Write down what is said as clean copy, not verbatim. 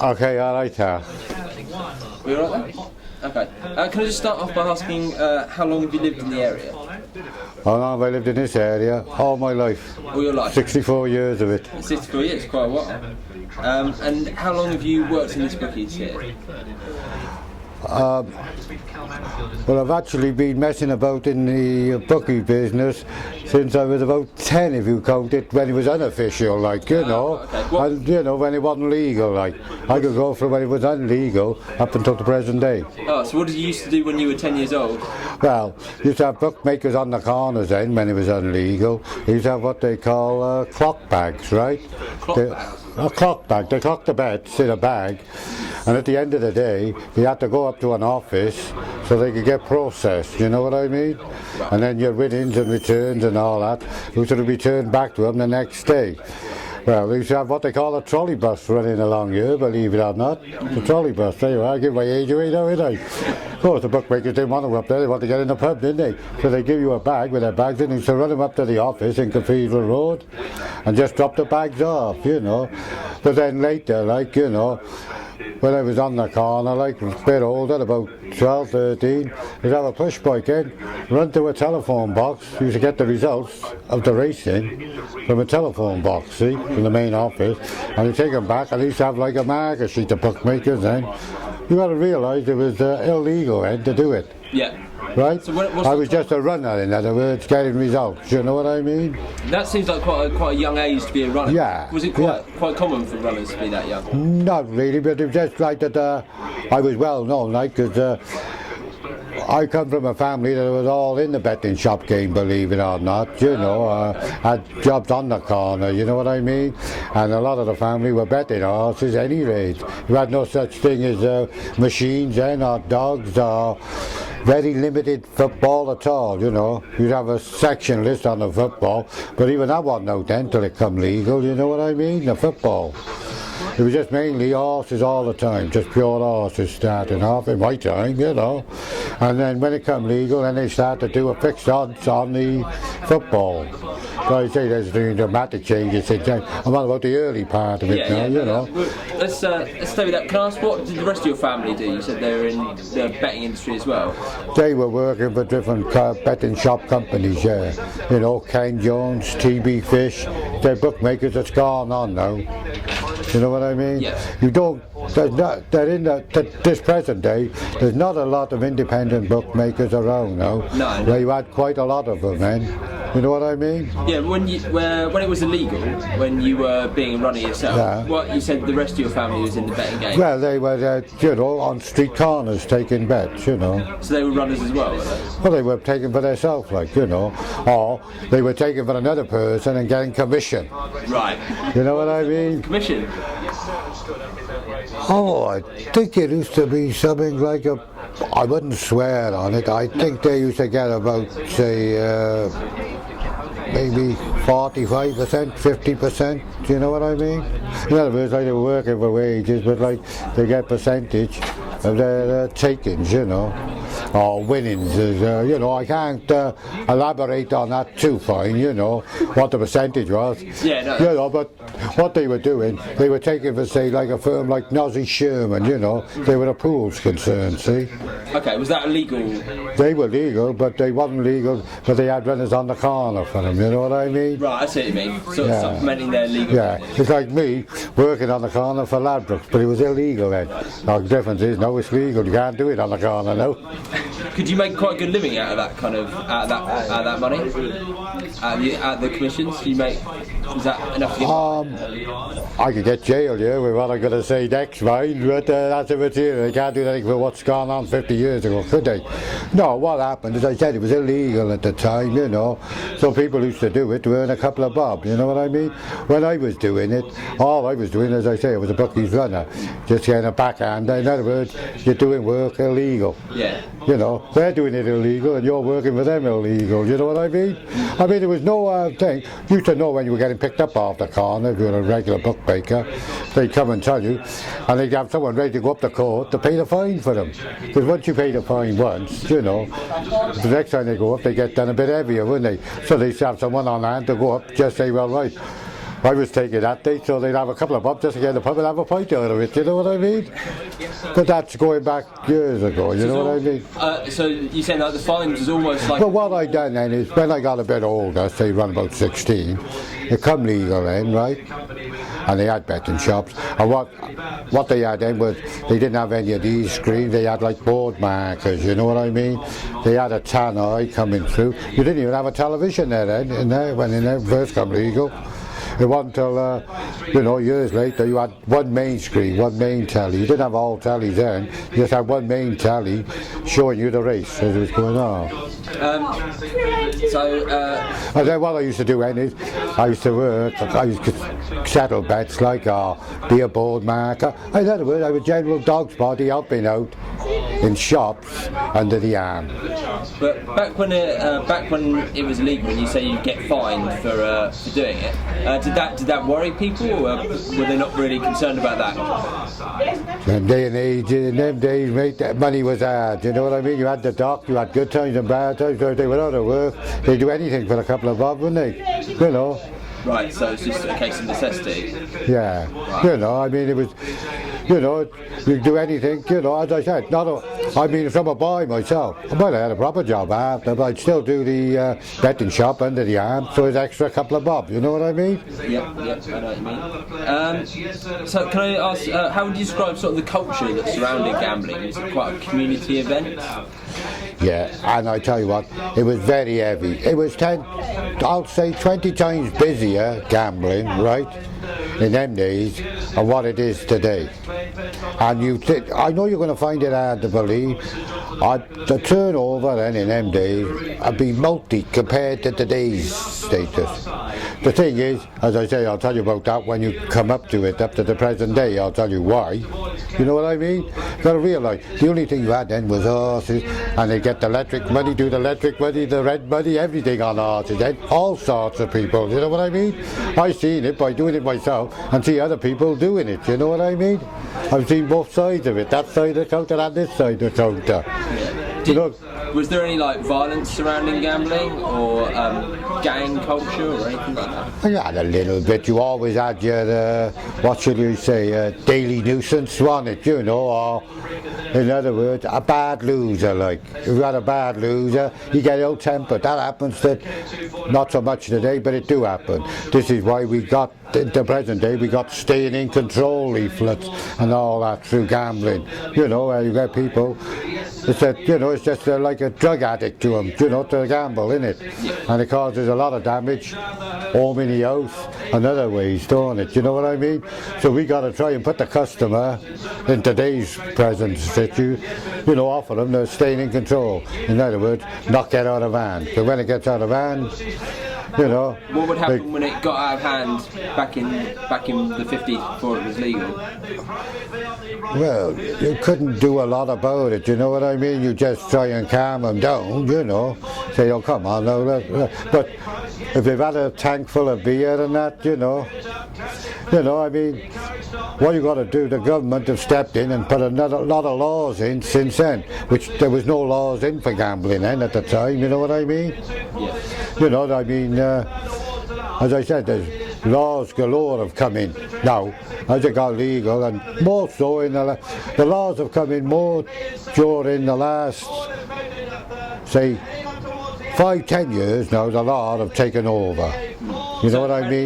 Okay, all right, We all right there? Okay. Can I just start off by asking how long have you lived in the area? How long have I lived in this area? All my life. All your life? 64 years of it. 64 years, quite a while. And how long have you worked in this bookies here? Well, I've actually been messing about in the bookie business since I was about 10, if you count it, when it was unofficial, like, you know. Okay. And, you know, when it wasn't legal, like. I could go from when it was illegal up until the present day. Oh, so what did you used to do when you were 10 years old? Well, used to have bookmakers on the corners then, when it was illegal. They used to have what they call clock bags, right? Clock bags? A clock bag. They clock the bets in a bag, and at the end of the day, you had to go up to an office so they could get processed, you know what I mean? And then your winnings and returns and all that used to be returned back to them the next day. Well, they used to have what they call a trolley bus running along here, believe it or not. The trolley bus, there you are, I give my age away now, ain't I? Of course, the bookmakers didn't want to go up there, they wanted to get in the pub, didn't they? So they give you a bag with their bags in, and used to run them up to the office in Cathedral Road and just drop the bags off, you know. But then later, like, you know, when I was on the corner, like a bit older, about 12, 13, we'd have a push bike in, run to a telephone box, used to get the results of the racing from a telephone box, see, from the main office, and you take them back, and they used to have like a marker sheet of bookmakers then. You got to realise it was illegal then to do it. Yeah. Right? So I was just a runner, in other words, getting results, you know what I mean? That seems like quite a young age to be a runner. Yeah. Was it quite common for runners to be that young? Not really, but it was just like that I was well known, like, because I come from a family that was all in the betting shop game, believe it or not, you know, had jobs on the corner, you know what I mean? And a lot of the family were betting horses anyway. You had no such thing as machines then, or dogs, or very limited football at all, you know. You'd have a section list on the football, but even that wasn't out then till it come legal, you know what I mean? The football. It was just mainly horses all the time, just pure horses starting off in my time, you know. And then when it come legal, then they start to do a fixed odds on the football. So I say there's been dramatic changes since then. I'm on about the early part of it now, you know. Let's stay with that. Can I ask, what did the rest of your family do? You said they were in the betting industry as well. They were working for different betting shop companies, yeah. You know, Ken Jones, TB Fish, they're bookmakers that's gone on now. You know what I mean? Yes. You don't. There's not. They're in this present day. There's not a lot of independent bookmakers around now. No. Where you had quite a lot of them, then. You know what I mean? Yeah. When it was illegal, when you were being a runner yourself, Yeah. what you said the rest of your family was in the betting game. Well, they were, you know, on street corners taking bets, you know. So they were runners as well, were they? Well, they were taking for themselves, like, you know, or they were taking for another person and getting commission. Right. You know what I mean? Commission. Oh, I think it used to be something like I wouldn't swear on it, I think they used to get about, say, maybe 45%, 50%, you know what I mean? In other words, like they were working for wages, but like they get percentage of their takings, you know, or winnings, you know. I can't elaborate on that too fine, you know, what the percentage was. Yeah, no. You know, but what they were doing, they were taking for, say, like a firm like Nosy Sherman, you know, they were a pools concern, see? Okay, was that illegal? They were legal, but they wasn't legal, but they had runners on the corner for them, you know what I mean? Right, I see what you mean. Sort of supplementing their legal. Yeah, it's like me working on the corner for Ladbrokes, but it was illegal then. Now, the difference is, now it's legal, you can't do it on the corner now. Could you make quite a good living out of that kind of, out of that money? Out of the commissions? Do you make, is that enough to get? I could get jailed here with what I'm going to say next, mind, but that's a material. They can't do anything for what's gone on 50 years ago, could they? No, what happened, as I said, it was illegal at the time, you know, so people used to do it to earn a couple of bob, you know what I mean? When I was doing it, all I was doing, as I say, I was a bookies runner, just getting a backhand. In other words, you're doing work illegal. Yeah. You know, they're doing it illegal and you're working for them illegal, you know what I mean? I mean, there was no thing. You used to know when you were getting picked up off the corner, if you were a regular bookmaker, they'd come and tell you, and they'd have someone ready to go up to court to pay the fine for them. Because once you pay the fine once, you know, the next time they go up, they get done a bit heavier, wouldn't they? So they'd have someone on hand to go up, just say, well, right, I was taking that day, so they'd have a couple of bob just to get in the pub and have a pint out of it, you know what I mean? But that's going back years ago, you know what I mean? So you're saying that the fines is almost like... But what I done then is, when I got a bit older, say around about 16, it come legal then, right? And they had betting shops. And what they had then was, they didn't have any of these screens, they had like board markers, you know what I mean? They had a tannoy coming through. You didn't even have a television there then, when it first come legal. It wasn't until, years later, you had one main screen, one main telly. You didn't have all tellies then. You just had one main telly showing you the race as it was going on. And then what I used to do then is, I used to settle bets like be a board marker. In other words, I was general dog's body helping out in shops under the arm. But back when it was legal, and you say you get fined for doing it, did that worry people, or were they not really concerned about that? In them days, mate, that money was hard. You know what I mean? You had the dock, you had good times and bad times. So if they were out of work, they'd do anything for a couple of bob, wouldn't they? You know. Right, so it's just a case of necessity. Yeah, right. I mean, it was, you do anything, as I said, if I'm a boy myself, I might have had a proper job after, but I'd still do the betting shop under the arm, so it's extra couple of bob, you know what I mean? Yeah, I know what you mean. So can I ask, how would you describe sort of the culture that surrounded gambling? Is it quite a community event? Yeah, and I tell you what, it was very heavy. It was 20 times busier gambling, right, in them days, than what it is today. And I know you're going to find it hard to believe, the turnover then in them days would be multi compared to today's status. The thing is, as I say, I'll tell you about that when you come up to the present day. I'll tell you why. You know what I mean? You've got to realise, the only thing you had then was horses, and they get the electric money, do the electric money, the red money, everything on horses then, all sorts of people, you know what I mean? I've seen it by doing it myself, and see other people doing it, you know what I mean? I've seen both sides of it, that side of the counter and this side of the counter. Was there any violence surrounding gambling, or gang culture, or anything like that? I had a little bit. You always had your, what should you say, daily nuisance, wasn't it, or in other words, a bad loser, like. If you had a bad loser, you get ill-tempered. That happens not so much today, but it do happen. This is why we got, in the present day, we got staying in control leaflets and all that through gambling. You get people, it's just like a drug addict to them, to gamble, innit? And it causes a lot of damage, home in the house, and other ways, don't it? You know what I mean? So we got to try and put the customer in today's present situ, offer them to stay in control. In other words, not get out of hand. But when it gets out of hand, what would happen when it got out of hand back in the 50s before it was legal? Well, you couldn't do a lot about it, you know what I mean? You just try and calm them down, say, oh come on now, but if they've had a tank full of beer and that, I mean, what you got to do, the government have stepped in and put a lot of laws in since then, which there was no laws in for gambling then at the time, you know what I mean? Yeah. As I said, there's laws galore have come in now as it got legal, and more so the laws have come in more during the last, say, 5-10 years now. The law have taken over. You know what I mean?